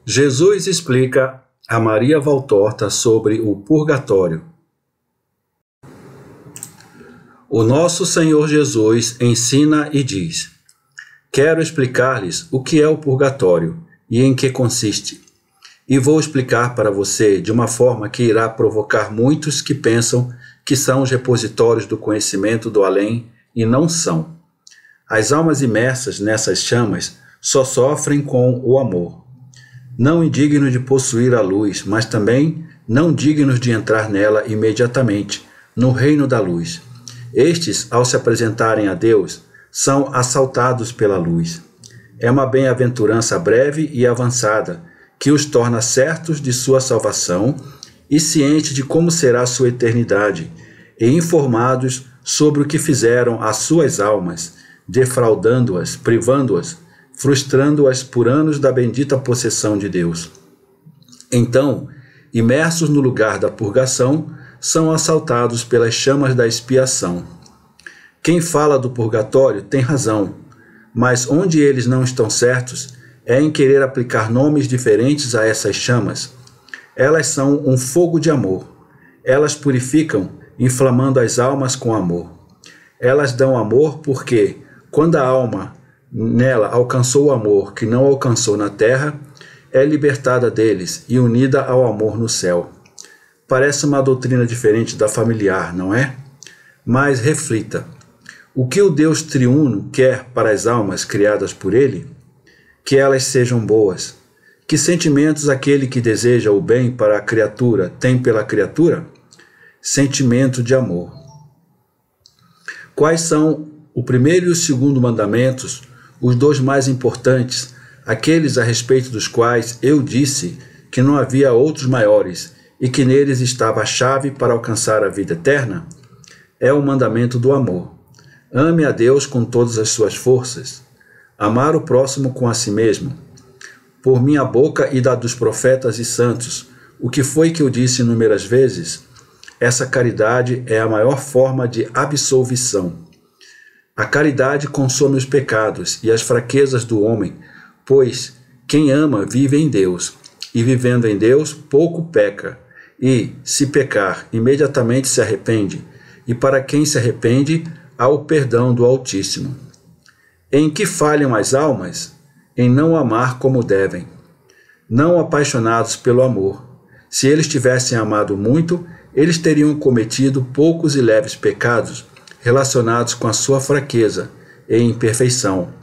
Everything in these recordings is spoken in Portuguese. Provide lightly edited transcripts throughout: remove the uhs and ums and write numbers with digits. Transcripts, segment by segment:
Jesus explica a Maria Valtorta sobre o purgatório. O nosso Senhor Jesus ensina e diz: quero explicar-lhes o que é o purgatório e em que consiste. E vou explicar para você de uma forma que irá provocar muitos que pensam que são os repositórios do conhecimento do além e não são. As almas imersas nessas chamas só sofrem com o amor. Não indignos de possuir a luz, mas também não dignos de entrar nela imediatamente, no reino da luz. Estes, ao se apresentarem a Deus, são assaltados pela luz. É uma bem-aventurança breve e avançada, que os torna certos de sua salvação e cientes de como será sua eternidade, e informados sobre o que fizeram às suas almas, defraudando-as, privando-as, frustrando-as por anos da bendita possessão de Deus. Então, imersos no lugar da purgação, são assaltados pelas chamas da expiação. Quem fala do purgatório tem razão, mas onde eles não estão certos é em querer aplicar nomes diferentes a essas chamas. Elas são um fogo de amor. Elas purificam, inflamando as almas com amor. Elas dão amor porque, quando a alma nela alcançou o amor que não alcançou na terra, é libertada deles e unida ao amor no céu. Parece uma doutrina diferente da familiar, não é? Mas reflita. O que o Deus triuno quer para as almas criadas por ele? Que elas sejam boas. Que sentimentos aquele que deseja o bem para a criatura tem pela criatura? Sentimento de amor. Quais são o primeiro e o segundo mandamentos, os dois mais importantes, aqueles a respeito dos quais eu disse que não havia outros maiores e que neles estava a chave para alcançar a vida eterna? É o mandamento do amor. Ame a Deus com todas as suas forças. Amar o próximo com a si mesmo. Por minha boca e da dos profetas e santos, o que foi que eu disse inúmeras vezes? Essa caridade é a maior forma de absolvição. A caridade consome os pecados e as fraquezas do homem, pois quem ama vive em Deus, e vivendo em Deus pouco peca, e, se pecar, imediatamente se arrepende, e para quem se arrepende, há o perdão do Altíssimo. Em que falham as almas? Em não amar como devem. Não apaixonados pelo amor. Se eles tivessem amado muito, eles teriam cometido poucos e leves pecados relacionados com a sua fraqueza e imperfeição,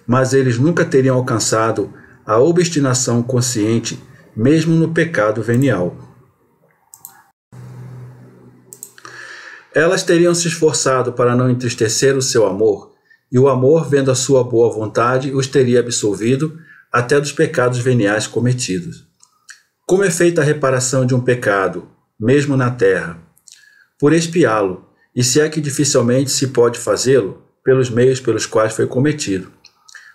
mas eles nunca teriam alcançado a obstinação consciente, mesmo no pecado venial. Elas teriam se esforçado para não entristecer o seu amor, e o amor, vendo a sua boa vontade, os teria absolvido até dos pecados veniais cometidos. Como é feita a reparação de um pecado, mesmo na terra? Por expiá-lo, e se é que dificilmente se pode fazê-lo, pelos meios pelos quais foi cometido.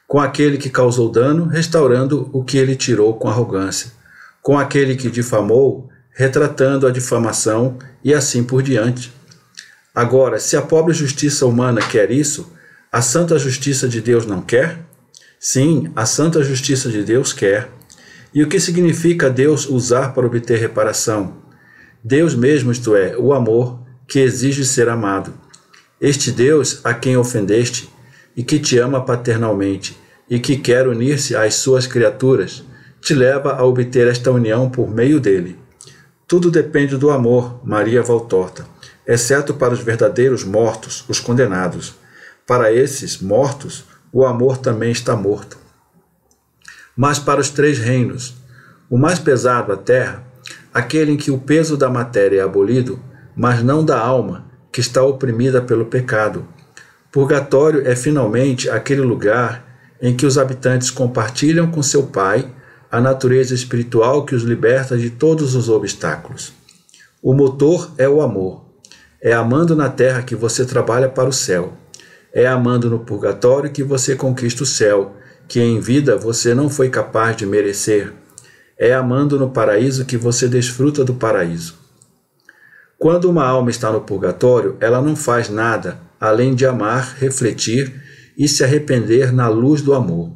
Com aquele que causou dano, restaurando o que ele tirou com arrogância. Com aquele que difamou, retratando a difamação, e assim por diante. Agora, se a pobre justiça humana quer isso, a santa justiça de Deus não quer? Sim, a santa justiça de Deus quer. E o que significa Deus usar para obter reparação? Deus mesmo, isto é, o amor, que exige ser amado. Este Deus a quem ofendeste, e que te ama paternalmente, e que quer unir-se às suas criaturas, te leva a obter esta união por meio dele. Tudo depende do amor, Maria Valtorta, exceto para os verdadeiros mortos, os condenados. Para esses mortos, o amor também está morto. Mas para os três reinos, o mais pesado, a terra, aquele em que o peso da matéria é abolido, mas não da alma, que está oprimida pelo pecado. Purgatório é finalmente aquele lugar em que os habitantes compartilham com seu Pai a natureza espiritual que os liberta de todos os obstáculos. O motor é o amor. É amando na terra que você trabalha para o céu. É amando no purgatório que você conquista o céu, que em vida você não foi capaz de merecer. É amando no paraíso que você desfruta do paraíso. Quando uma alma está no purgatório, ela não faz nada além de amar, refletir e se arrepender na luz do amor,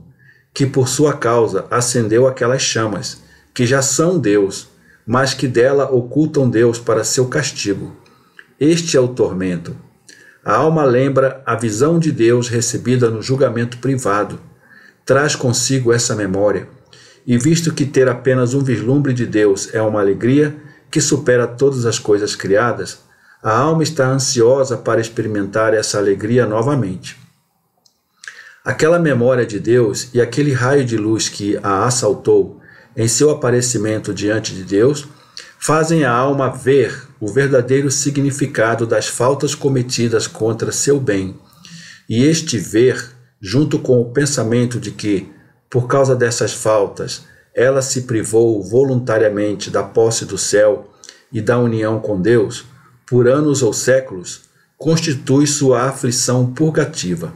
que por sua causa acendeu aquelas chamas, que já são Deus, mas que dela ocultam Deus para seu castigo. Este é o tormento. A alma lembra a visão de Deus recebida no julgamento privado. Traz consigo essa memória. E visto que ter apenas um vislumbre de Deus é uma alegria que supera todas as coisas criadas, a alma está ansiosa para experimentar essa alegria novamente. Aquela memória de Deus e aquele raio de luz que a assaltou em seu aparecimento diante de Deus fazem a alma ver o verdadeiro significado das faltas cometidas contra seu bem. E este ver, junto com o pensamento de que, por causa dessas faltas, ela se privou voluntariamente da posse do céu e da união com Deus, por anos ou séculos, constitui sua aflição purgativa.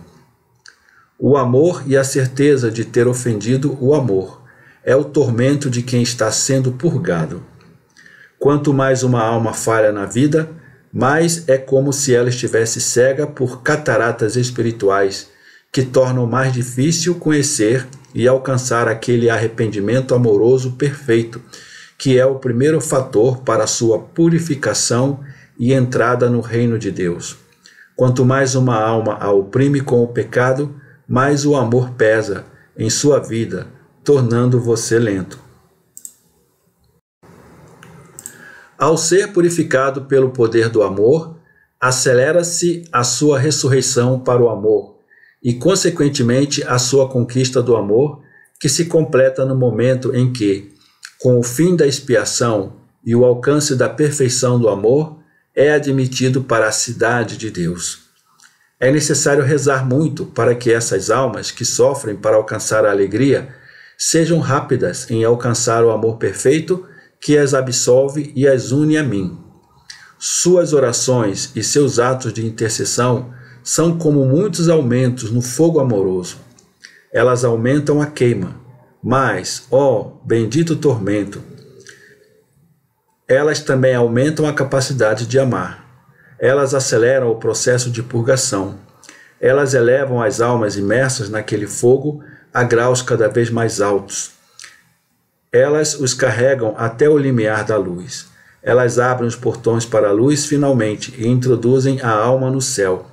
O amor e a certeza de ter ofendido o amor é o tormento de quem está sendo purgado. Quanto mais uma alma falha na vida, mais é como se ela estivesse cega por cataratas espirituais, que tornam mais difícil conhecer e alcançar aquele arrependimento amoroso perfeito, que é o primeiro fator para a sua purificação e entrada no reino de Deus. Quanto mais uma alma a oprime com o pecado, mais o amor pesa em sua vida, tornando você lento. Ao ser purificado pelo poder do amor, acelera-se a sua ressurreição para o amor e, consequentemente, a sua conquista do amor, que se completa no momento em que, com o fim da expiação e o alcance da perfeição do amor, é admitido para a cidade de Deus. É necessário rezar muito para que essas almas que sofrem para alcançar a alegria sejam rápidas em alcançar o amor perfeito que as absolve e as une a mim. Suas orações e seus atos de intercessão são como muitos aumentos no fogo amoroso. Elas aumentam a queima, mas, ó, bendito tormento, elas também aumentam a capacidade de amar. Elas aceleram o processo de purgação. Elas elevam as almas imersas naquele fogo a graus cada vez mais altos. Elas os carregam até o limiar da luz. Elas abrem os portões para a luz finalmente e introduzem a alma no céu.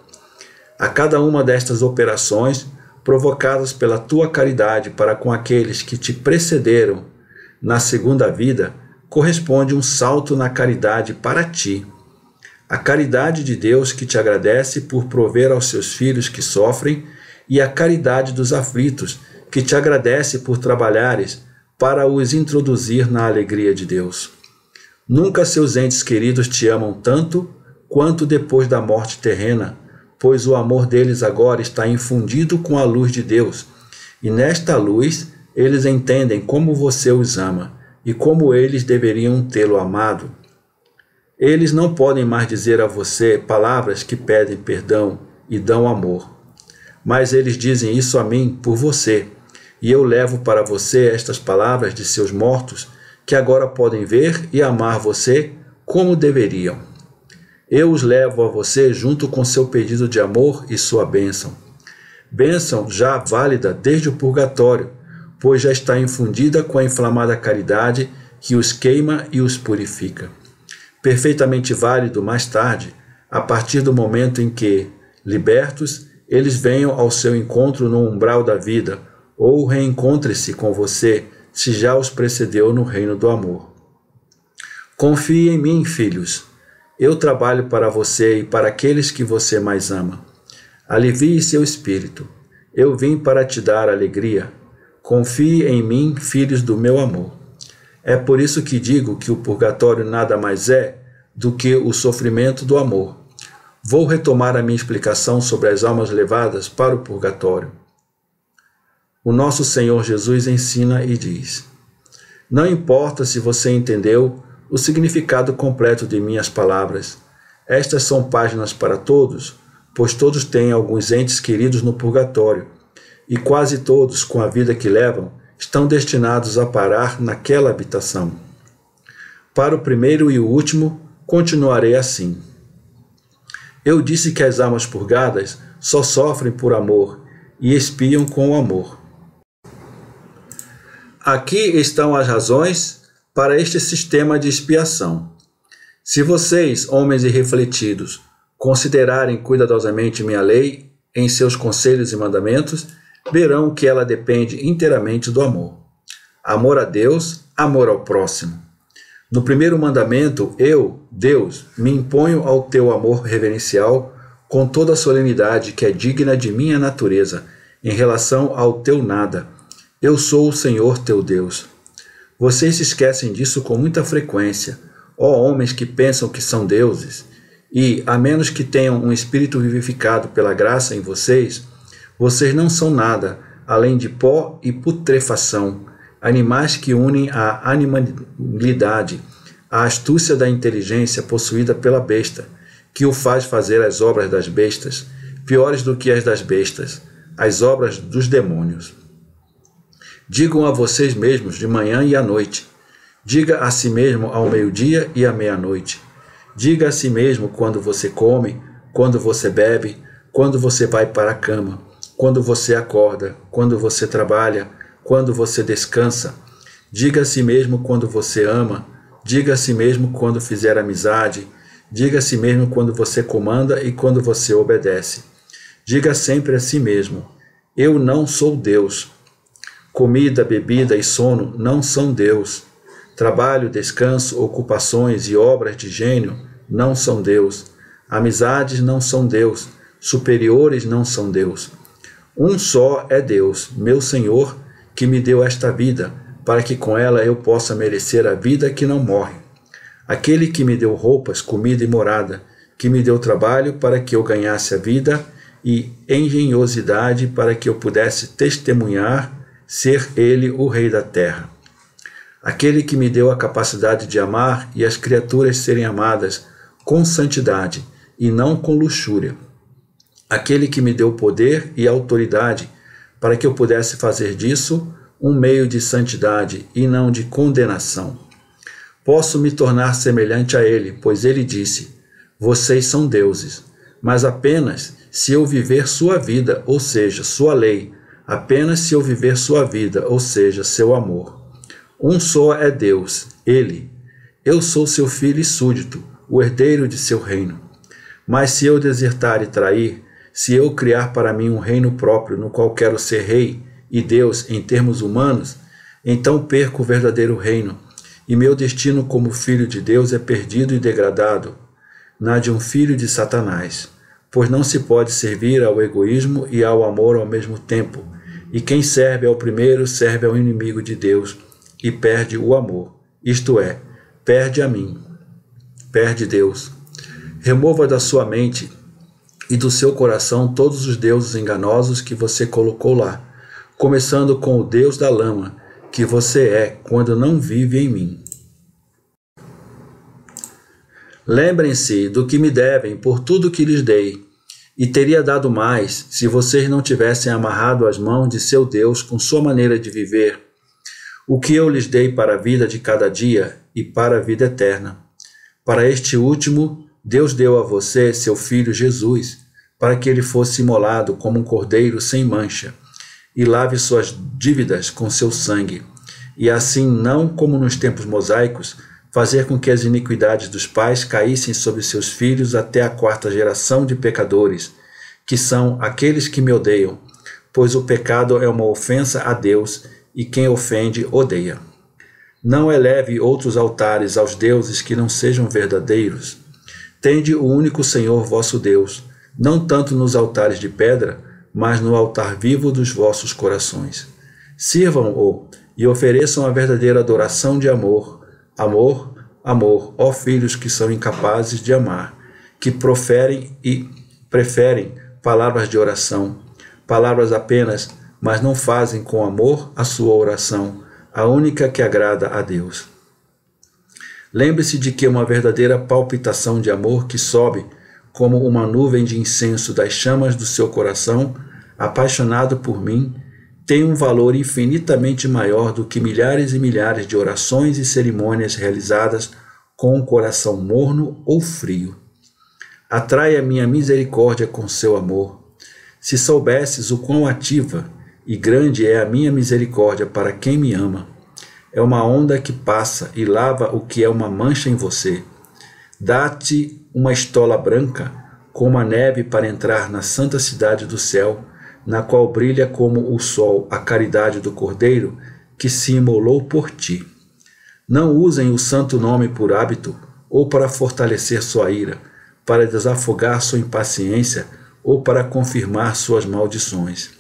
A cada uma destas operações, provocadas pela tua caridade para com aqueles que te precederam na segunda vida, corresponde um salto na caridade para ti. A caridade de Deus que te agradece por prover aos seus filhos que sofrem, e a caridade dos aflitos que te agradece por trabalhares para os introduzir na alegria de Deus. Nunca seus entes queridos te amam tanto quanto depois da morte terrena, pois o amor deles agora está infundido com a luz de Deus, e nesta luz eles entendem como você os ama e como eles deveriam tê-lo amado. Eles não podem mais dizer a você palavras que pedem perdão e dão amor, mas eles dizem isso a mim por você, e eu levo para você estas palavras de seus mortos, que agora podem ver e amar você como deveriam. Eu os levo a você junto com seu pedido de amor e sua bênção. Bênção já válida desde o purgatório, pois já está infundida com a inflamada caridade que os queima e os purifica. Perfeitamente válido mais tarde, a partir do momento em que, libertos, eles venham ao seu encontro no umbral da vida, ou reencontre-se com você, se já os precedeu no reino do amor. Confie em mim, filhos. Eu trabalho para você e para aqueles que você mais ama. Alivie seu espírito. Eu vim para te dar alegria. Confie em mim, filhos do meu amor. É por isso que digo que o purgatório nada mais é do que o sofrimento do amor. Vou retomar a minha explicação sobre as almas levadas para o purgatório. O nosso Senhor Jesus ensina e diz: não importa se você entendeu o significado completo de minhas palavras. Estas são páginas para todos, pois todos têm alguns entes queridos no purgatório, e quase todos, com a vida que levam, estão destinados a parar naquela habitação. Para o primeiro e o último, continuarei assim. Eu disse que as almas purgadas só sofrem por amor e expiam com o amor. Aqui estão as razões para este sistema de expiação. Se vocês, homens irrefletidos, considerarem cuidadosamente minha lei em seus conselhos e mandamentos, verão que ela depende inteiramente do amor. Amor a Deus, amor ao próximo. No primeiro mandamento, eu, Deus, me imponho ao teu amor reverencial com toda a solenidade que é digna de minha natureza, em relação ao teu nada. Eu sou o Senhor teu Deus. Vocês se esquecem disso com muita frequência, ó homens que pensam que são deuses, e, a menos que tenham um espírito vivificado pela graça em vocês, vocês não são nada, além de pó e putrefação, animais que unem a animalidade, a astúcia da inteligência possuída pela besta, que o faz fazer as obras das bestas, piores do que as das bestas, as obras dos demônios. Digam a vocês mesmos de manhã e à noite. Diga a si mesmo ao meio-dia e à meia-noite. Diga a si mesmo quando você come, quando você bebe, quando você vai para a cama, quando você acorda, quando você trabalha, quando você descansa. Diga a si mesmo quando você ama. Diga a si mesmo quando fizer amizade. Diga a si mesmo quando você comanda e quando você obedece. Diga sempre a si mesmo: eu não sou Deus. Comida, bebida e sono não são Deus. Trabalho, descanso, ocupações e obras de gênio não são Deus. Amizades não são Deus. Superiores não são Deus. Um só é Deus, meu Senhor, que me deu esta vida, para que com ela eu possa merecer a vida que não morre. Aquele que me deu roupas, comida e morada, que me deu trabalho para que eu ganhasse a vida e engenhosidade para que eu pudesse testemunhar ser ele o rei da terra. Aquele que me deu a capacidade de amar e as criaturas serem amadas com santidade e não com luxúria. Aquele que me deu poder e autoridade para que eu pudesse fazer disso um meio de santidade e não de condenação. Posso me tornar semelhante a ele, pois ele disse: vocês são deuses, mas apenas se eu viver sua vida, ou seja, sua lei, apenas se eu viver sua vida, ou seja, seu amor. Um só é Deus, ele. Eu sou seu filho e súdito, o herdeiro de seu reino. Mas se eu desertar e trair, se eu criar para mim um reino próprio no qual quero ser rei e Deus em termos humanos, então perco o verdadeiro reino, e meu destino como filho de Deus é perdido e degradado, na de um filho de Satanás, pois não se pode servir ao egoísmo e ao amor ao mesmo tempo, e quem serve ao primeiro serve ao inimigo de Deus, e perde o amor, isto é, perde a mim, perde Deus. Remova da sua mente e do seu coração todos os deuses enganosos que você colocou lá, começando com o Deus da lama, que você é quando não vive em mim. Lembrem-se do que me devem por tudo que lhes dei, e teria dado mais se vocês não tivessem amarrado as mãos de seu Deus com sua maneira de viver, o que eu lhes dei para a vida de cada dia e para a vida eterna. Para este último, Deus deu a você seu Filho Jesus, para que ele fosse imolado como um cordeiro sem mancha, e lave suas dívidas com seu sangue, e assim, não como nos tempos mosaicos, fazer com que as iniquidades dos pais caíssem sobre seus filhos até a 4ª geração de pecadores, que são aqueles que me odeiam, pois o pecado é uma ofensa a Deus, e quem ofende, odeia. Não eleve outros altares aos deuses que não sejam verdadeiros. Tende o único Senhor vosso Deus, não tanto nos altares de pedra, mas no altar vivo dos vossos corações. Sirvam-o e ofereçam a verdadeira adoração de amor. Amor, amor, ó filhos que são incapazes de amar, que proferem e preferem palavras de oração, palavras apenas, mas não fazem com amor a sua oração, a única que agrada a Deus. Lembre-se de que uma verdadeira palpitação de amor que sobe como uma nuvem de incenso das chamas do seu coração, apaixonado por mim, tem um valor infinitamente maior do que milhares e milhares de orações e cerimônias realizadas com um coração morno ou frio. Atrai a minha misericórdia com seu amor. Se soubesses o quão ativa e grande é a minha misericórdia para quem me ama, É uma onda que passa e lava o que é uma mancha em você. Dá-te uma estola branca, como a neve, para entrar na santa cidade do céu, na qual brilha como o sol a caridade do Cordeiro, que se imolou por ti. Não usem o santo nome por hábito, ou para fortalecer sua ira, para desafogar sua impaciência, ou para confirmar suas maldições.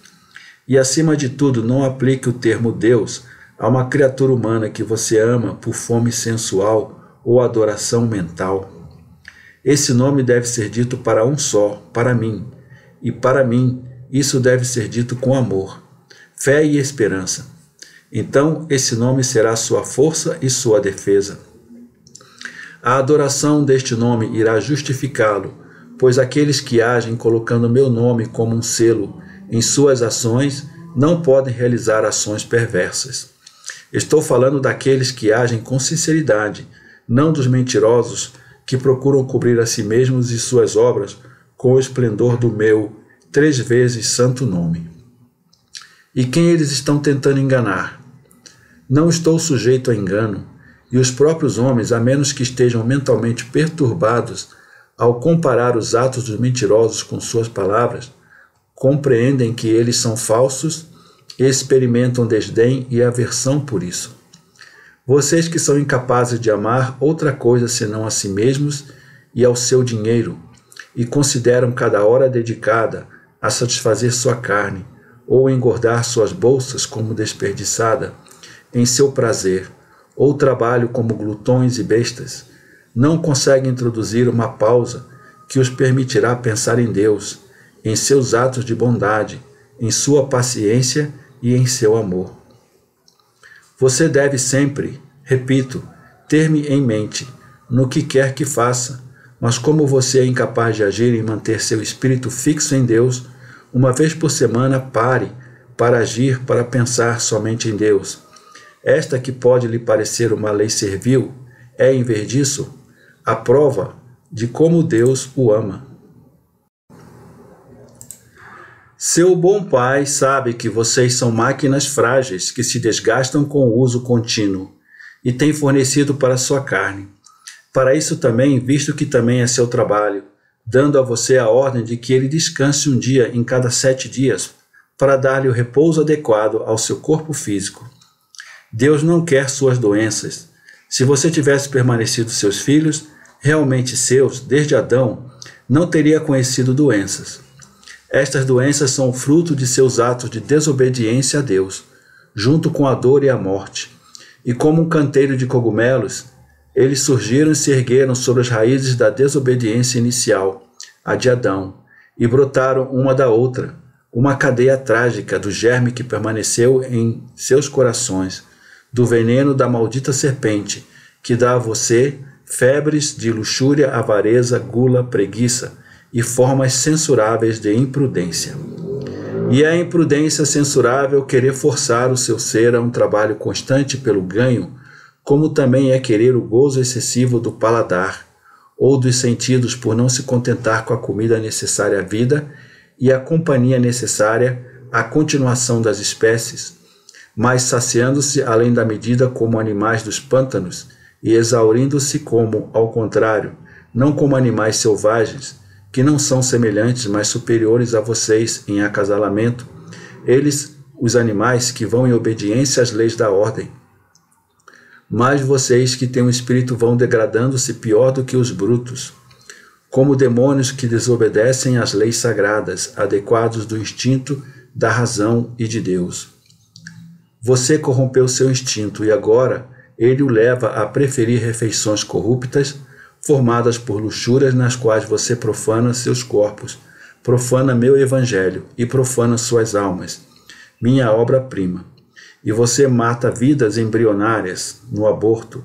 E, acima de tudo, não aplique o termo Deus a uma criatura humana que você ama por fome sensual ou adoração mental. Esse nome deve ser dito para um só, para mim, e para mim isso deve ser dito com amor, fé e esperança. Então esse nome será sua força e sua defesa. A adoração deste nome irá justificá-lo, pois aqueles que agem colocando meu nome como um selo em suas ações não podem realizar ações perversas. Estou falando daqueles que agem com sinceridade, não dos mentirosos que procuram cobrir a si mesmos e suas obras com o esplendor do meu 3 vezes santo nome. E quem eles estão tentando enganar? Não estou sujeito a engano, e os próprios homens, a menos que estejam mentalmente perturbados, ao comparar os atos dos mentirosos com suas palavras, compreendem que eles são falsos e experimentam desdém e aversão por isso. Vocês que são incapazes de amar outra coisa senão a si mesmos e ao seu dinheiro, e consideram cada hora dedicada a satisfazer sua carne, ou engordar suas bolsas como desperdiçada em seu prazer, ou trabalho como glutões e bestas, não conseguem introduzir uma pausa que os permitirá pensar em Deus, em seus atos de bondade, em sua paciência e em seu amor. Você deve sempre, repito, ter-me em mente no que quer que faça, mas como você é incapaz de agir e manter seu espírito fixo em Deus, uma vez por semana pare para agir, para pensar somente em Deus. Esta que pode lhe parecer uma lei servil é, em vez disso, a prova de como Deus o ama. Seu bom pai sabe que vocês são máquinas frágeis que se desgastam com o uso contínuo e tem fornecido para sua carne. Para isso também, visto que também é seu trabalho, dando a você a ordem de que ele descanse um dia em cada 7 dias, para dar-lhe o repouso adequado ao seu corpo físico. Deus não quer suas doenças. Se você tivesse permanecido seus filhos, realmente seus, desde Adão, não teria conhecido doenças. Estas doenças são o fruto de seus atos de desobediência a Deus, junto com a dor e a morte. E como um canteiro de cogumelos, eles surgiram e se ergueram sobre as raízes da desobediência inicial, a de Adão, e brotaram uma da outra, uma cadeia trágica do germe que permaneceu em seus corações, do veneno da maldita serpente, que dá a você febres de luxúria, avareza, gula, preguiça e formas censuráveis de imprudência. E é a imprudência censurável querer forçar o seu ser a um trabalho constante pelo ganho, como também é querer o gozo excessivo do paladar, ou dos sentidos por não se contentar com a comida necessária à vida e a companhia necessária à continuação das espécies, mas saciando-se além da medida como animais dos pântanos e exaurindo-se como, ao contrário, não como animais selvagens, que não são semelhantes, mas superiores a vocês em acasalamento, eles, os animais que vão em obediência às leis da ordem. Mas vocês que têm um espírito vão degradando-se pior do que os brutos, como demônios que desobedecem às leis sagradas, adequados do instinto, da razão e de Deus. Você corrompeu seu instinto e agora ele o leva a preferir refeições corruptas, formadas por luxúrias nas quais você profana seus corpos, profana meu evangelho e profana suas almas, minha obra-prima. E você mata vidas embrionárias no aborto,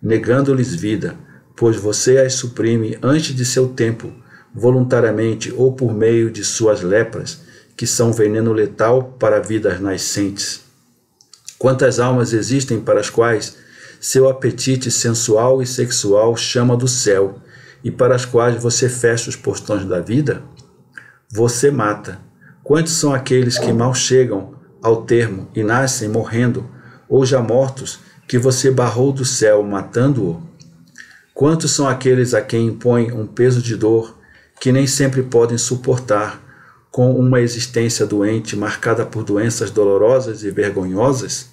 negando-lhes vida, pois você as suprime antes de seu tempo, voluntariamente ou por meio de suas lepras, que são veneno letal para vidas nascentes. Quantas almas existem para as quais seu apetite sensual e sexual chama do céu, e para as quais você fecha os portões da vida? Você mata. Quantos são aqueles que mal chegam ao termo e nascem morrendo, ou já mortos, que você barrou do céu, matando-o? Quantos são aqueles a quem impõe um peso de dor que nem sempre podem suportar, com uma existência doente marcada por doenças dolorosas e vergonhosas?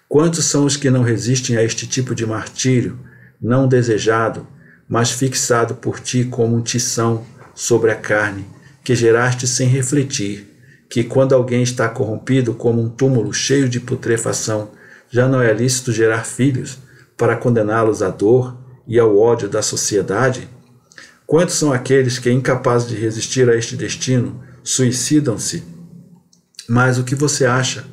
Quantos são os que não resistem a este tipo de martírio, não desejado, mas fixado por ti como um tição sobre a carne, que geraste sem refletir, que quando alguém está corrompido como um túmulo cheio de putrefação, já não é lícito gerar filhos para condená-los à dor e ao ódio da sociedade? Quantos são aqueles que, incapazes de resistir a este destino, suicidam-se? Mas o que você acha?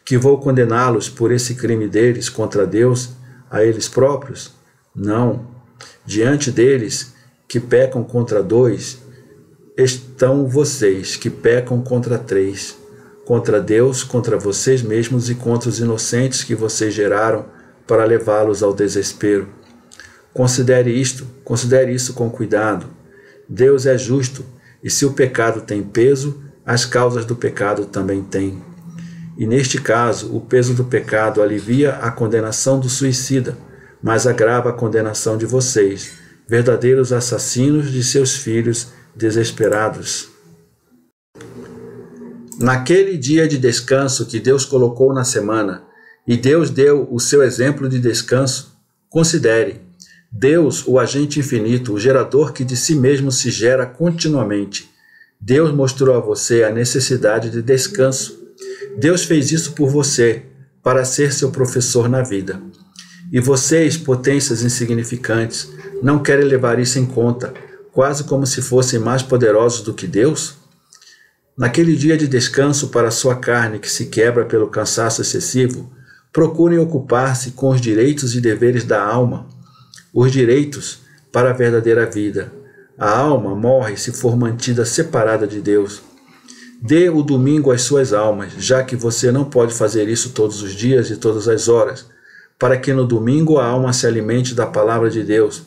Que vou condená-los por esse crime deles contra Deus, a eles próprios? Não. Diante deles, que pecam contra dois, estão vocês, que pecam contra três, contra Deus, contra vocês mesmos e contra os inocentes que vocês geraram para levá-los ao desespero. Considere isso com cuidado. Deus é justo, e se o pecado tem peso, as causas do pecado também têm. E neste caso, o peso do pecado alivia a condenação do suicida, mas agrava a condenação de vocês, verdadeiros assassinos de seus filhos desesperados. Naquele dia de descanso que Deus colocou na semana, e Deus deu o seu exemplo de descanso, considere: Deus, o agente infinito, o gerador que de si mesmo se gera continuamente. Deus mostrou a você a necessidade de descanso. Deus fez isso por você, para ser seu professor na vida. E vocês, potências insignificantes, não querem levar isso em conta, quase como se fossem mais poderosos do que Deus? Naquele dia de descanso para a sua carne que se quebra pelo cansaço excessivo, procurem ocupar-se com os direitos e deveres da alma, os direitos para a verdadeira vida. A alma morre se for mantida separada de Deus. Dê o domingo às suas almas, já que você não pode fazer isso todos os dias e todas as horas, para que no domingo a alma se alimente da palavra de Deus,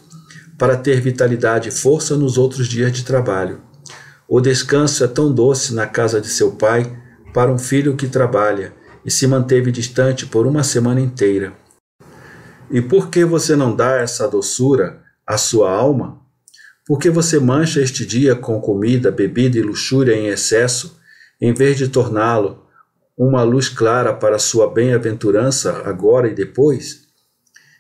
para ter vitalidade e força nos outros dias de trabalho. O descanso é tão doce na casa de seu pai para um filho que trabalha e se manteve distante por uma semana inteira. E por que você não dá essa doçura à sua alma? Por que você mancha este dia com comida, bebida e luxúria em excesso, em vez de torná-lo uma luz clara para sua bem-aventurança agora e depois?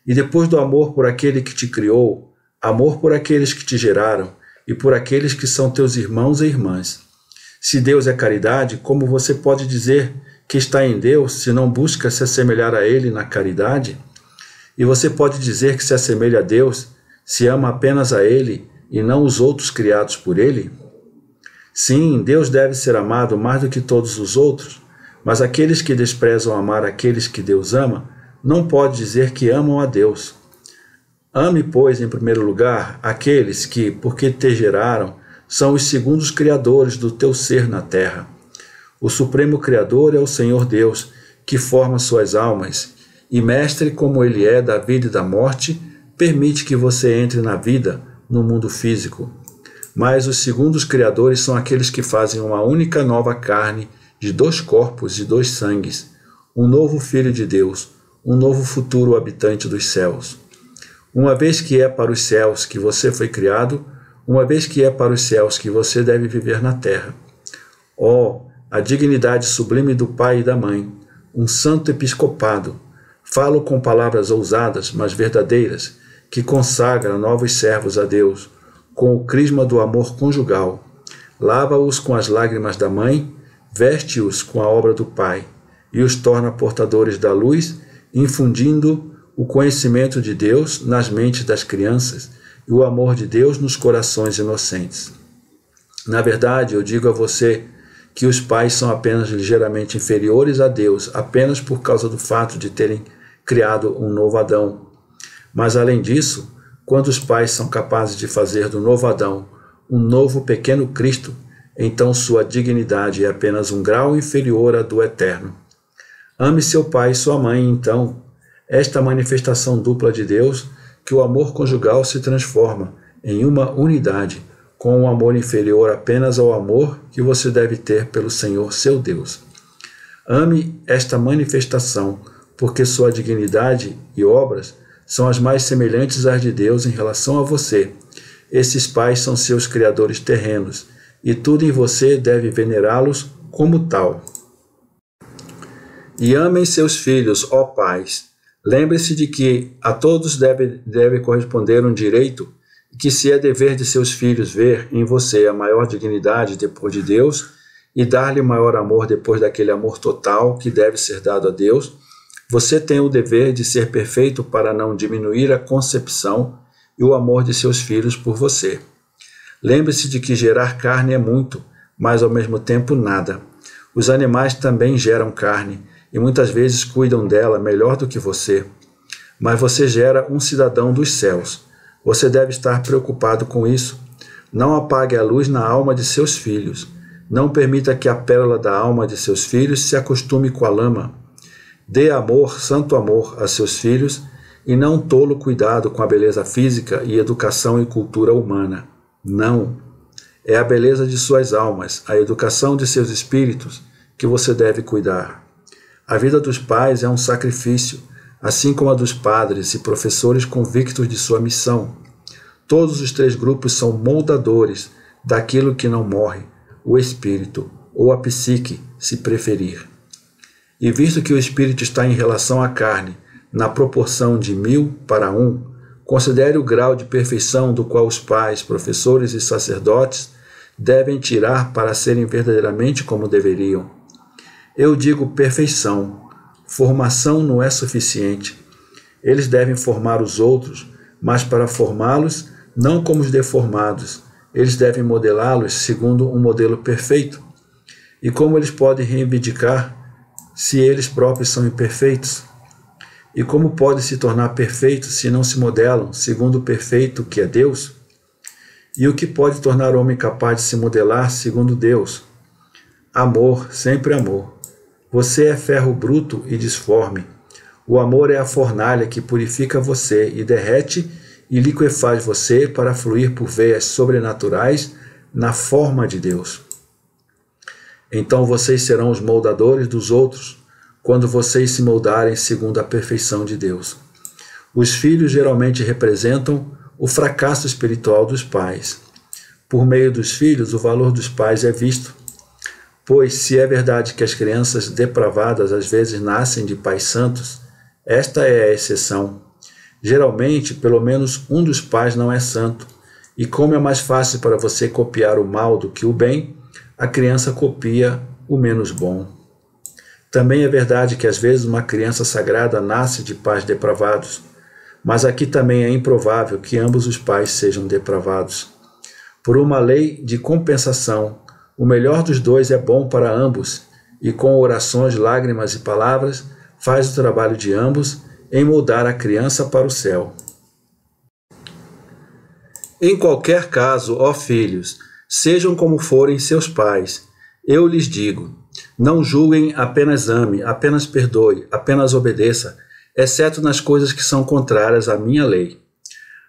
E depois do amor por aquele que te criou, amor por aqueles que te geraram e por aqueles que são teus irmãos e irmãs. Se Deus é caridade, como você pode dizer que está em Deus se não busca se assemelhar a Ele na caridade? E você pode dizer que se assemelha a Deus se ama apenas a Ele e não os outros criados por Ele? Sim, Deus deve ser amado mais do que todos os outros, mas aqueles que desprezam amar aqueles que Deus ama, não pode dizer que amam a Deus. Ame, pois, em primeiro lugar, aqueles que, porque te geraram, são os segundos criadores do teu ser na terra. O supremo Criador é o Senhor Deus, que forma suas almas, e mestre como Ele é da vida e da morte, permite que você entre na vida, no mundo físico. Mas os segundos criadores são aqueles que fazem uma única nova carne de 2 corpos e 2 sangues, um novo Filho de Deus, um novo futuro habitante dos céus. Uma vez que é para os céus que você foi criado, uma vez que é para os céus que você deve viver na terra. Oh, a dignidade sublime do pai e da mãe, um santo episcopado. Falo com palavras ousadas, mas verdadeiras, que consagra novos servos a Deus, com o crisma do amor conjugal. Lava-os com as lágrimas da mãe, veste-os com a obra do pai, e os torna portadores da luz, infundindo o conhecimento de Deus nas mentes das crianças e o amor de Deus nos corações inocentes. Na verdade, eu digo a você que os pais são apenas ligeiramente inferiores a Deus, apenas por causa do fato de terem criado um novo Adão. Mas, além disso, quando os pais são capazes de fazer do novo Adão um novo pequeno Cristo, então sua dignidade é apenas um grau inferior à do eterno. Ame seu pai e sua mãe, então. Esta manifestação dupla de Deus, que o amor conjugal se transforma em uma unidade, com um amor inferior apenas ao amor que você deve ter pelo Senhor seu Deus. Ame esta manifestação porque sua dignidade e obras são as mais semelhantes às de Deus em relação a você. Esses pais são seus criadores terrenos, e tudo em você deve venerá-los como tal. E amem seus filhos, ó pais. Lembre-se de que a todos deve corresponder um direito, e que se é dever de seus filhos ver em você a maior dignidade depois de Deus, e dar-lhe maior amor depois daquele amor total que deve ser dado a Deus, você tem o dever de ser perfeito para não diminuir a concepção e o amor de seus filhos por você. Lembre-se de que gerar carne é muito, mas ao mesmo tempo nada. Os animais também geram carne e muitas vezes cuidam dela melhor do que você. Mas você gera um cidadão dos céus. Você deve estar preocupado com isso. Não apague a luz na alma de seus filhos. Não permita que a pérola da alma de seus filhos se acostume com a lama. Dê amor, santo amor, a seus filhos e não tolo cuidado com a beleza física e educação e cultura humana. Não. É a beleza de suas almas, a educação de seus espíritos que você deve cuidar. A vida dos pais é um sacrifício, assim como a dos padres e professores convictos de sua missão. Todos os três grupos são moldadores daquilo que não morre, o espírito ou a psique, se preferir. E visto que o espírito está em relação à carne, na proporção de 1000:1, considere o grau de perfeição do qual os pais, professores e sacerdotes devem tirar para serem verdadeiramente como deveriam. Eu digo perfeição. Formação não é suficiente. Eles devem formar os outros, mas para formá-los, não como os deformados. Eles devem modelá-los segundo um modelo perfeito. E como eles podem reivindicar se eles próprios são imperfeitos? E como podem se tornar perfeitos se não se modelam segundo o perfeito que é Deus? E o que pode tornar o homem capaz de se modelar segundo Deus? Amor, sempre amor. Você é ferro bruto e disforme. O amor é a fornalha que purifica você e derrete e liquefaz você para fluir por veias sobrenaturais na forma de Deus. Então vocês serão os moldadores dos outros, quando vocês se moldarem segundo a perfeição de Deus. Os filhos geralmente representam o fracasso espiritual dos pais. Por meio dos filhos, o valor dos pais é visto. Pois, se é verdade que as crianças depravadas às vezes nascem de pais santos, esta é a exceção. Geralmente, pelo menos um dos pais não é santo, e como é mais fácil para você copiar o mal do que o bem, a criança copia o menos bom. Também é verdade que às vezes uma criança sagrada nasce de pais depravados, mas aqui também é improvável que ambos os pais sejam depravados. Por uma lei de compensação, o melhor dos dois é bom para ambos, e com orações, lágrimas e palavras, faz o trabalho de ambos em moldar a criança para o céu. Em qualquer caso, ó filhos, sejam como forem seus pais, eu lhes digo, não julguem, apenas ame, apenas perdoe, apenas obedeça, exceto nas coisas que são contrárias à minha lei.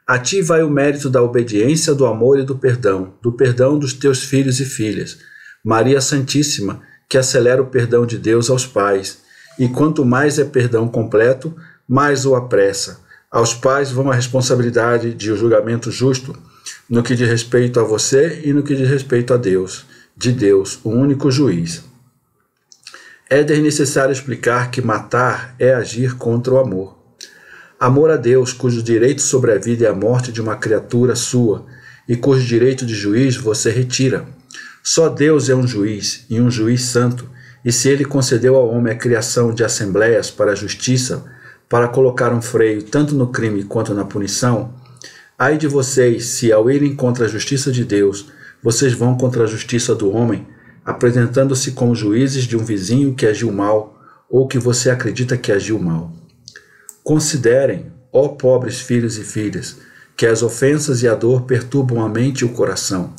A ti vai o mérito da obediência, do amor e do perdão dos teus filhos e filhas. Maria Santíssima, que acelera o perdão de Deus aos pais, e quanto mais é perdão completo, mais o apressa. Aos pais vão a responsabilidade de o julgamento justo, no que diz respeito a você e no que diz respeito a Deus, de Deus, o único juiz. É desnecessário explicar que matar é agir contra o amor. Amor a Deus, cujo direito sobre a vida e a morte de uma criatura sua, e cujo direito de juiz você retira. Só Deus é um juiz, e um juiz santo, e se ele concedeu ao homem a criação de assembleias para a justiça, para colocar um freio tanto no crime quanto na punição, ai de vocês, se ao irem contra a justiça de Deus, vocês vão contra a justiça do homem, apresentando-se como juízes de um vizinho que agiu mal, ou que você acredita que agiu mal. Considerem, ó pobres filhos e filhas, que as ofensas e a dor perturbam a mente e o coração,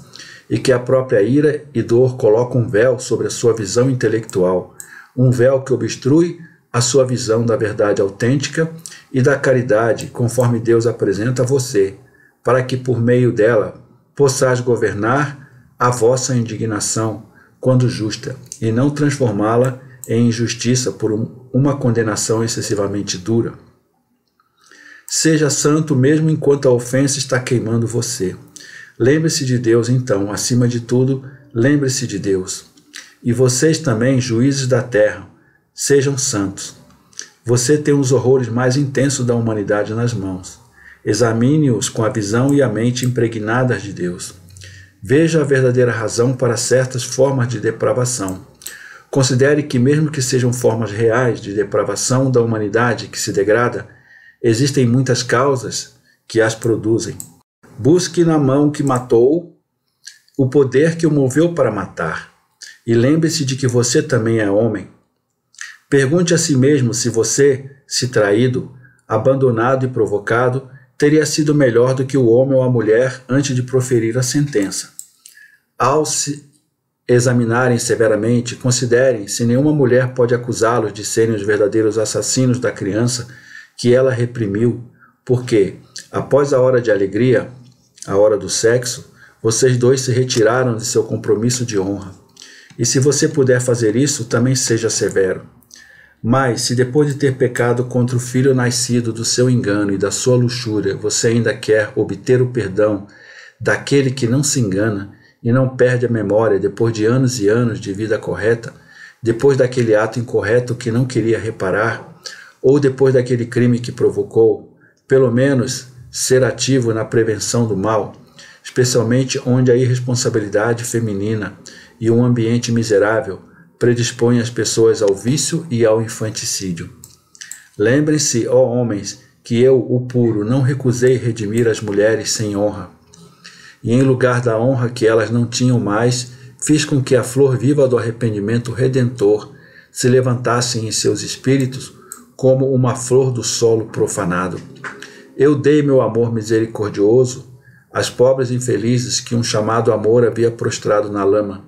e que a própria ira e dor colocam um véu sobre a sua visão intelectual, um véu que obstrui a sua visão da verdade autêntica e da caridade, conforme Deus apresenta a você, para que por meio dela possais governar a vossa indignação, quando justa, e não transformá-la em injustiça por uma condenação excessivamente dura. Seja santo mesmo enquanto a ofensa está queimando você. Lembre-se de Deus, então, acima de tudo, lembre-se de Deus. E vocês também, juízes da terra, sejam santos. Você tem os horrores mais intensos da humanidade nas mãos. Examine-os com a visão e a mente impregnadas de Deus. Veja a verdadeira razão para certas formas de depravação. Considere que, mesmo que sejam formas reais de depravação da humanidade que se degrada, existem muitas causas que as produzem. Busque na mão que matou o poder que o moveu para matar. E lembre-se de que você também é homem. Pergunte a si mesmo se você, se traído, abandonado e provocado, teria sido melhor do que o homem ou a mulher antes de proferir a sentença. Ao se examinarem severamente, considerem se nenhuma mulher pode acusá-los de serem os verdadeiros assassinos da criança que ela reprimiu, porque, após a hora de alegria, a hora do sexo, vocês dois se retiraram de seu compromisso de honra. E se você puder fazer isso, também seja severo. Mas, se depois de ter pecado contra o filho nascido do seu engano e da sua luxúria, você ainda quer obter o perdão daquele que não se engana e não perde a memória depois de anos e anos de vida correta, depois daquele ato incorreto que não queria reparar, ou depois daquele crime que provocou, pelo menos ser ativo na prevenção do mal, especialmente onde a irresponsabilidade feminina e um ambiente miserável predispõem as pessoas ao vício e ao infanticídio. Lembrem-se, ó homens, que eu, o puro, não recusei redimir as mulheres sem honra. E em lugar da honra que elas não tinham mais, fiz com que a flor viva do arrependimento redentor se levantasse em seus espíritos como uma flor do solo profanado. Eu dei meu amor misericordioso às pobres infelizes que um chamado amor havia prostrado na lama.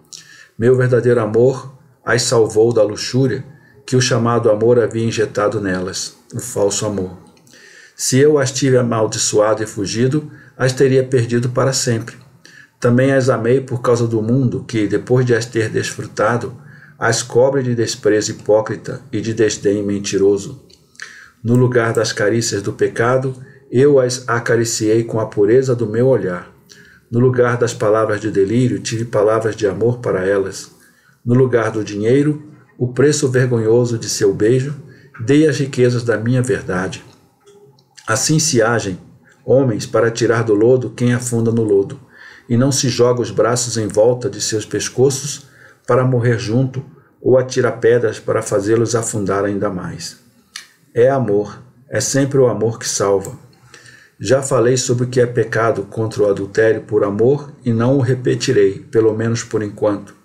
Meu verdadeiro amor as salvou da luxúria que o chamado amor havia injetado nelas, o falso amor. Se eu as tive amaldiçoado e fugido, as teria perdido para sempre. Também as amei por causa do mundo que, depois de as ter desfrutado, as cobre de desprezo hipócrita e de desdém mentiroso. No lugar das carícias do pecado, eu as acariciei com a pureza do meu olhar. No lugar das palavras de delírio, tive palavras de amor para elas. No lugar do dinheiro, o preço vergonhoso de seu beijo, dei as riquezas da minha verdade. Assim se agem, homens, para tirar do lodo quem afunda no lodo, e não se joga os braços em volta de seus pescoços para morrer junto, ou atira pedras para fazê-los afundar ainda mais. É amor, é sempre o amor que salva. Já falei sobre o que é pecado contra o adultério por amor e não o repetirei, pelo menos por enquanto.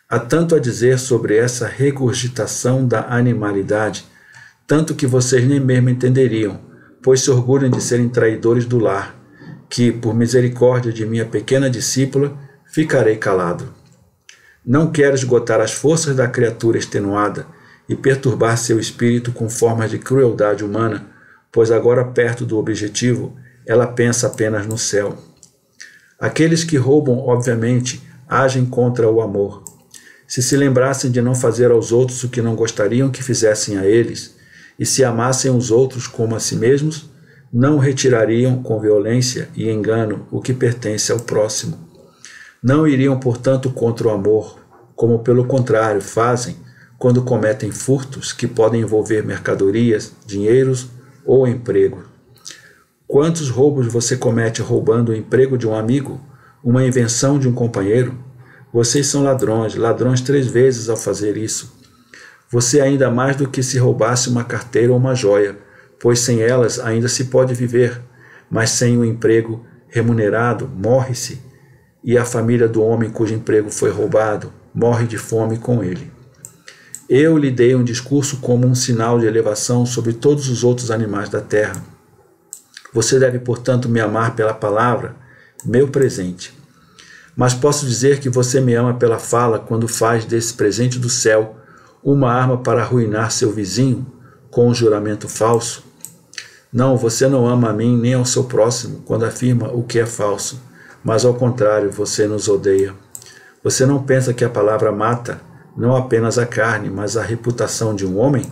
Há tanto a dizer sobre essa regurgitação da animalidade, tanto que vocês nem mesmo entenderiam, pois se orgulham de serem traidores do lar, que, por misericórdia de minha pequena discípula, ficarei calado. Não quero esgotar as forças da criatura extenuada e perturbar seu espírito com formas de crueldade humana, pois agora perto do objetivo, ela pensa apenas no céu. Aqueles que roubam, obviamente, agem contra o amor. Se lembrassem de não fazer aos outros o que não gostariam que fizessem a eles, e se amassem os outros como a si mesmos, não retirariam com violência e engano o que pertence ao próximo. Não iriam, portanto, contra o amor, como pelo contrário fazem quando cometem furtos que podem envolver mercadorias, dinheiros ou emprego. Quantos roubos você comete roubando o emprego de um amigo, uma invenção de um companheiro? Vocês são ladrões, ladrões 3 vezes ao fazer isso. Você é ainda mais do que se roubasse uma carteira ou uma joia, pois sem elas ainda se pode viver, mas sem o emprego remunerado, morre-se, e a família do homem cujo emprego foi roubado morre de fome com ele. Eu lhe dei um discurso como um sinal de elevação sobre todos os outros animais da terra. Você deve, portanto, me amar pela palavra, meu presente. Mas posso dizer que você me ama pela fala quando faz desse presente do céu uma arma para arruinar seu vizinho com um juramento falso? Não, você não ama a mim nem ao seu próximo quando afirma o que é falso, mas ao contrário, você nos odeia. Você não pensa que a palavra mata não apenas a carne, mas a reputação de um homem?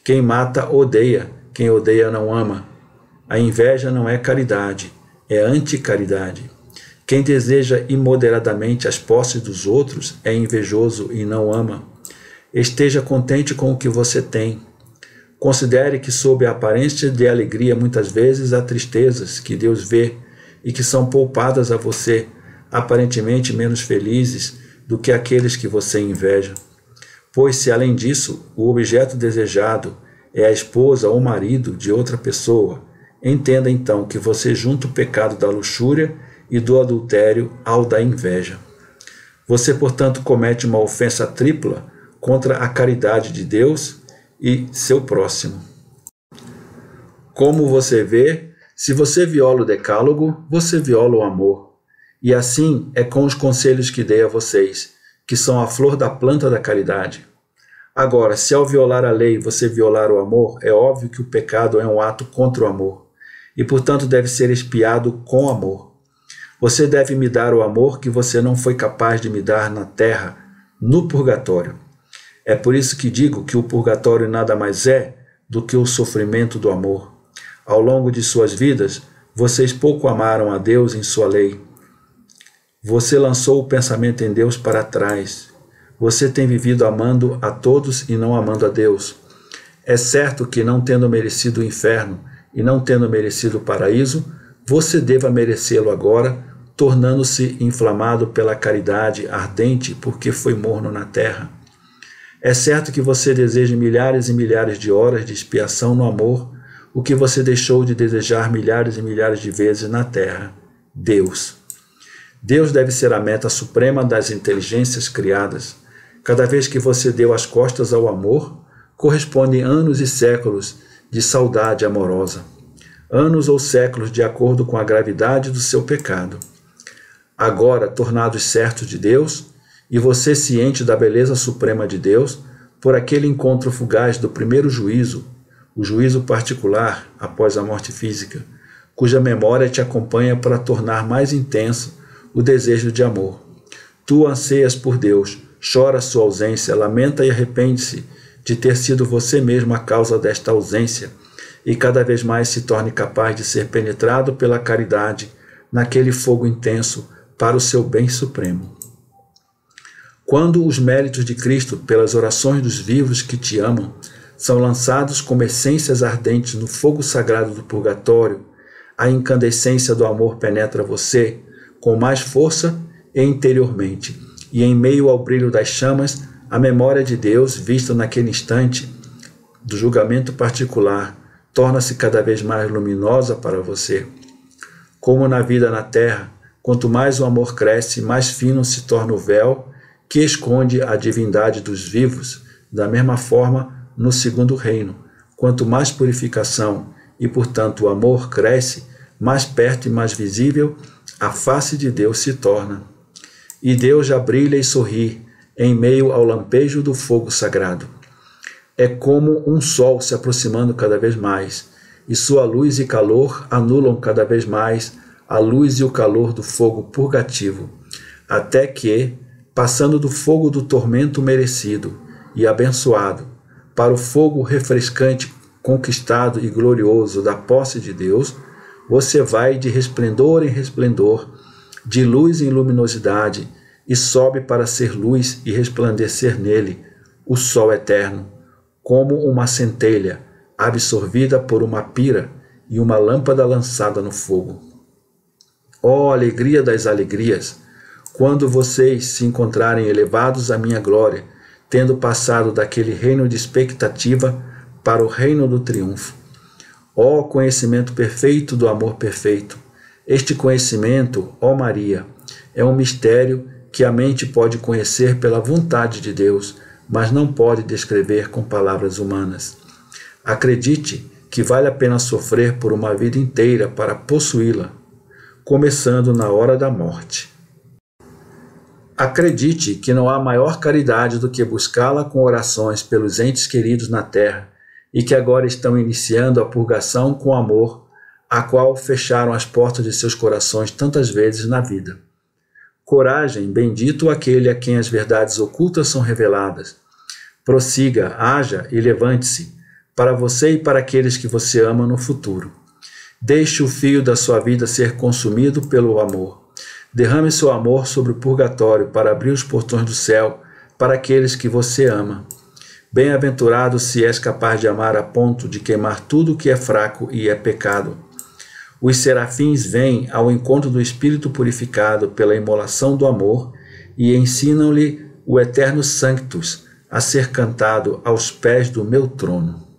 Quem mata odeia, quem odeia não ama. A inveja não é caridade, é anticaridade. Quem deseja imoderadamente as posses dos outros é invejoso e não ama. Esteja contente com o que você tem. Considere que sob a aparência de alegria muitas vezes há tristezas que Deus vê e que são poupadas a você, aparentemente menos felizes do que aqueles que você inveja. Pois se além disso o objeto desejado é a esposa ou marido de outra pessoa, entenda então que você junta o pecado da luxúria e do adultério ao da inveja. Você, portanto, comete uma ofensa tripla contra a caridade de Deus e seu próximo. Como você vê, se você viola o decálogo, você viola o amor. E assim é com os conselhos que dei a vocês, que são a flor da planta da caridade. Agora, se ao violar a lei você violar o amor, é óbvio que o pecado é um ato contra o amor, e portanto deve ser expiado com amor. Você deve me dar o amor que você não foi capaz de me dar na terra, no purgatório. É por isso que digo que o purgatório nada mais é do que o sofrimento do amor. Ao longo de suas vidas, vocês pouco amaram a Deus em sua lei. Você lançou o pensamento em Deus para trás. Você tem vivido amando a todos e não amando a Deus. É certo que, não tendo merecido o inferno e não tendo merecido o paraíso, você deva merecê-lo agora, tornando-se inflamado pela caridade ardente porque foi morno na terra. É certo que você deseja milhares e milhares de horas de expiação no amor, o que você deixou de desejar milhares e milhares de vezes na terra: Deus. Deus deve ser a meta suprema das inteligências criadas. Cada vez que você deu as costas ao amor, correspondem anos e séculos de saudade amorosa. Anos ou séculos de acordo com a gravidade do seu pecado. Agora, tornados certos de Deus, e você ciente da beleza suprema de Deus, por aquele encontro fugaz do primeiro juízo, o juízo particular após a morte física, cuja memória te acompanha para tornar mais intenso o desejo de amor. Tu anseias por Deus, chora sua ausência, lamenta e arrepende-se de ter sido você mesmo a causa desta ausência, e cada vez mais se torne capaz de ser penetrado pela caridade naquele fogo intenso para o seu bem supremo. Quando os méritos de Cristo, pelas orações dos vivos que te amam, são lançados como essências ardentes no fogo sagrado do purgatório, a incandescência do amor penetra você com mais força e interiormente, e em meio ao brilho das chamas, a memória de Deus, vista naquele instante do julgamento particular, torna-se cada vez mais luminosa para você. Como na vida na terra, quanto mais o amor cresce, mais fino se torna o véu que esconde a divindade dos vivos, da mesma forma no segundo reino. Quanto mais purificação e, portanto, o amor cresce, mais perto e mais visível a face de Deus se torna. E Deus já brilha e sorri em meio ao lampejo do fogo sagrado. É como um sol se aproximando cada vez mais, e sua luz e calor anulam cada vez mais a luz e o calor do fogo purgativo, até que, passando do fogo do tormento merecido e abençoado para o fogo refrescante, conquistado e glorioso da posse de Deus, você vai de resplendor em resplendor, de luz em luminosidade, e sobe para ser luz e resplandecer nele, o sol eterno, como uma centelha absorvida por uma pira e uma lâmpada lançada no fogo. Ó alegria das alegrias! Quando vocês se encontrarem elevados à minha glória, tendo passado daquele reino de expectativa para o reino do triunfo. Ó conhecimento perfeito do amor perfeito! Este conhecimento, ó Maria, é um mistério que a mente pode conhecer pela vontade de Deus, mas não pode descrever com palavras humanas. Acredite que vale a pena sofrer por uma vida inteira para possuí-la, começando na hora da morte. Acredite que não há maior caridade do que buscá-la com orações pelos entes queridos na terra e que agora estão iniciando a purgação com amor, a qual fecharam as portas de seus corações tantas vezes na vida. Coragem, bendito aquele a quem as verdades ocultas são reveladas. Prossiga, haja e levante-se, para você e para aqueles que você ama no futuro. Deixe o fio da sua vida ser consumido pelo amor. Derrame seu amor sobre o purgatório para abrir os portões do céu para aqueles que você ama. Bem-aventurado se és capaz de amar a ponto de queimar tudo o que é fraco e é pecado. Os serafins vêm ao encontro do espírito purificado pela imolação do amor e ensinam-lhe o eterno Sanctus a ser cantado aos pés do meu trono.